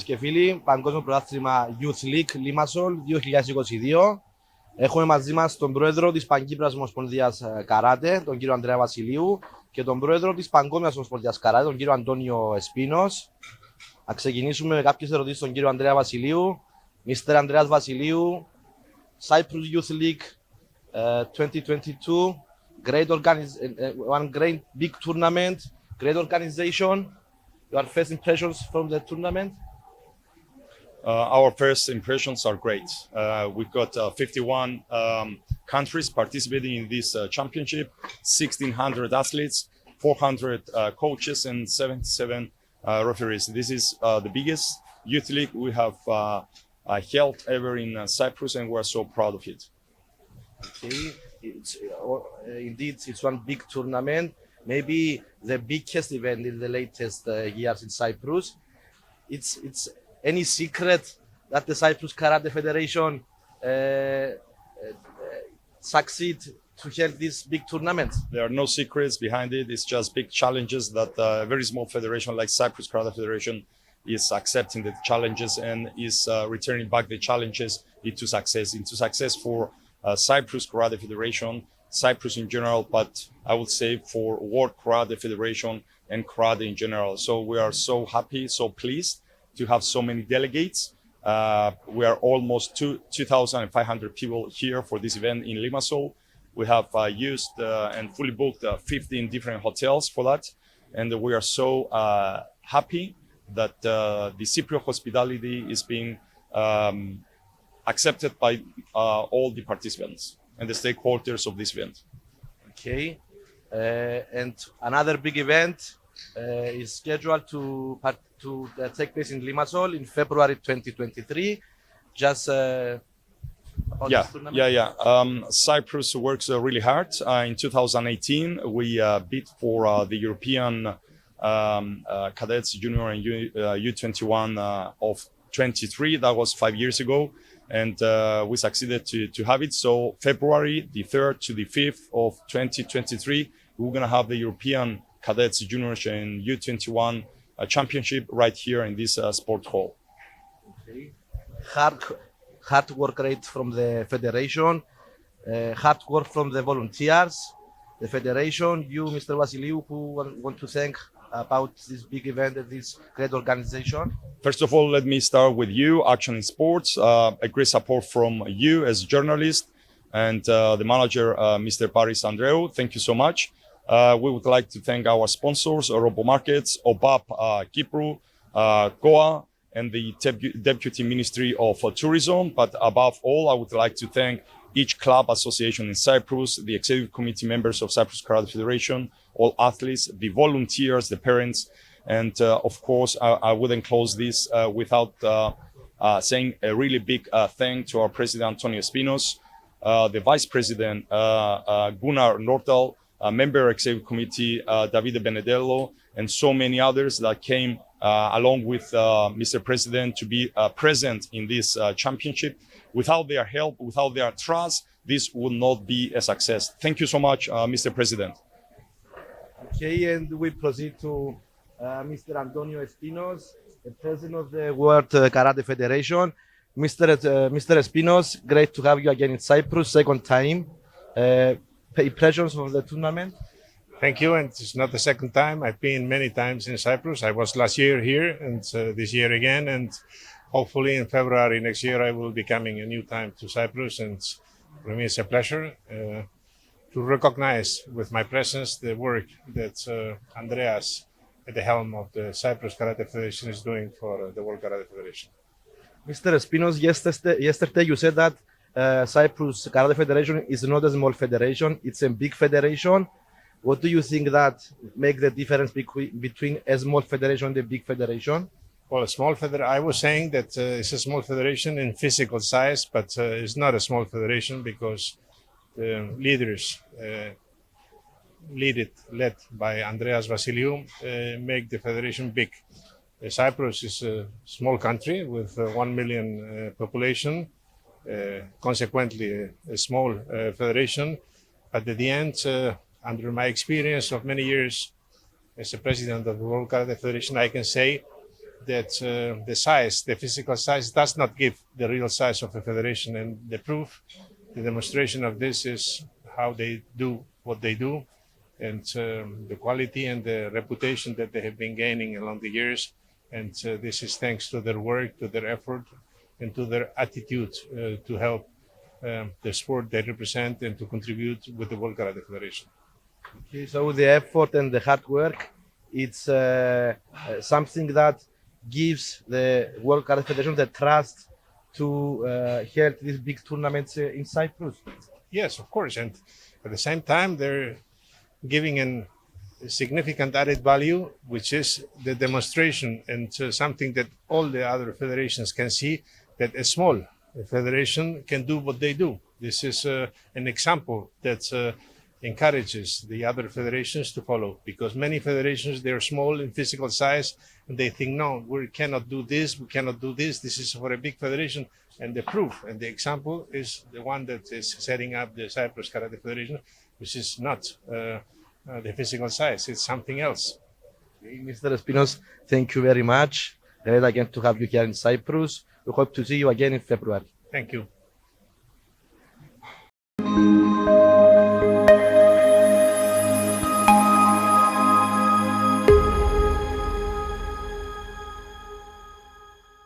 φίλες και φίλοι, Παγκόσμιο Πρωτάθλημα Youth League Limassol 2022. Έχουμε μαζί μας τον πρόεδρο της Παγκύπριας Ομοσπονδίας Καράτε, τον κύριο Ανδρέα Βασιλείου, και τον πρόεδρο της Παγκόσμιας Ομοσπονδίας Καράτε, τον κύριο Αντώνιο Espinos. Θα ξεκινήσουμε με κάποιες ερωτήσεις στον κύριο Ανδρέα Βασιλείου. Mr. Andreas Βασιλείου, Cyprus Youth League 2022, one great big tournament, great organization. Your first impressions from the tournament? Our first impressions are great. We've got 51 countries participating in this championship, 1,600 athletes, 400 coaches, and 77 referees. This is the biggest youth league we have held ever in Cyprus, and we're so proud of it. Okay, indeed, it's one big tournament. Maybe the biggest event in the latest years in Cyprus. It's any secret that the Cyprus Karate Federation succeed to hold this big tournament? There are no secrets behind it. It's just big challenges that a very small federation like Cyprus Karate Federation is accepting the challenges and is returning back the challenges into success for Cyprus Karate Federation, Cyprus in general, but I would say for World Karate Federation and karate in general. So we are so happy, so pleased to have so many delegates. We are almost 2,500 people here for this event in Limassol. We have used and fully booked 15 different hotels for that. And we are so happy that the Cypriot hospitality is being accepted by all the participants and the stakeholders of this event. Okay, and another big event is scheduled to take place in Limassol in February 2023. Just about this tournament. Cyprus works really hard. In 2018, we bid for the European Cadets Junior and U21 of 23. That was 5 years ago. And we succeeded to have it. So February the 3rd to the 5th of 2023, we're going to have the European Cadets Juniors and U21 championship right here in this sport hall. Okay. Hard work rate from the federation, hard work from the volunteers, the federation, you, Mr. Vasiliou, who want to thank about this big event and this great organization? First of all, let me start with you, Action in Sports, a great support from you as a journalist and the manager, Mr. Andreou. Thank you so much. We would like to thank our sponsors, RoboMarkets, OBAP, Kipru, Goa, and the Deputy Ministry of Tourism. But above all, I would like to thank each club association in Cyprus, the executive committee members of Cyprus Karate Federation, all athletes, the volunteers, the parents, and of course, I wouldn't close this without saying a really big thank to our President Andreou Espinos, the Vice President Gunnar Nordal, member executive committee Davide Benedello, and so many others that came along with Mr. President to be present in this championship. Without their help, without their trust, this would not be a success. Thank you so much, Mr. President. Okay, and we proceed to Mr. Antonio Espinos, the President of the World Karate Federation. Mr. Espinos, great to have you again in Cyprus, second time. Impressions of the tournament? Thank you, and it's not the second time. I've been many times in Cyprus. I was last year here and this year again, and hopefully in February next year I will be coming a new time to Cyprus, and for me it's a pleasure to recognize with my presence the work that Andreas at the helm of the Cyprus Karate Federation is doing for the World Karate Federation. Mr. Espinos, yesterday you said that Cyprus Karate Federation is not a small federation, it's a big federation. What do you think that make the difference between a small federation and a big federation? Well, I was saying that it's a small federation in physical size, but it's not a small federation because the leaders led by Andreas Vasiliou, make the federation big. Cyprus is a small country with 1 million population, consequently a small federation. But at the end, under my experience of many years as a president of the World Karate Federation, I can say that the size, the physical size, does not give the real size of a federation. And the proof, the demonstration of this is how they do what they do, and the quality and the reputation that they have been gaining along the years. And this is thanks to their work, to their effort, and to their attitude to help the sport they represent and to contribute with the World Karate Federation. Okay, so the effort and the hard work, it's something that gives the World Karate Federation the trust to hold these big tournaments in Cyprus. Yes, of course. And at the same time, they're giving a significant added value, which is the demonstration and something that all the other federations can see, that a small federation can do what they do. This is an example that encourages the other federations to follow, because many federations, they're small in physical size and they think, no, we cannot do this, this is for a big federation. And the proof and the example is the one that is setting up the Cyprus Karate Federation, which is not the physical size, it's something else. Okay, Mr. Espinos, thank you very much. Great again to have you here in Cyprus. We hope to see you again in February. Thank you.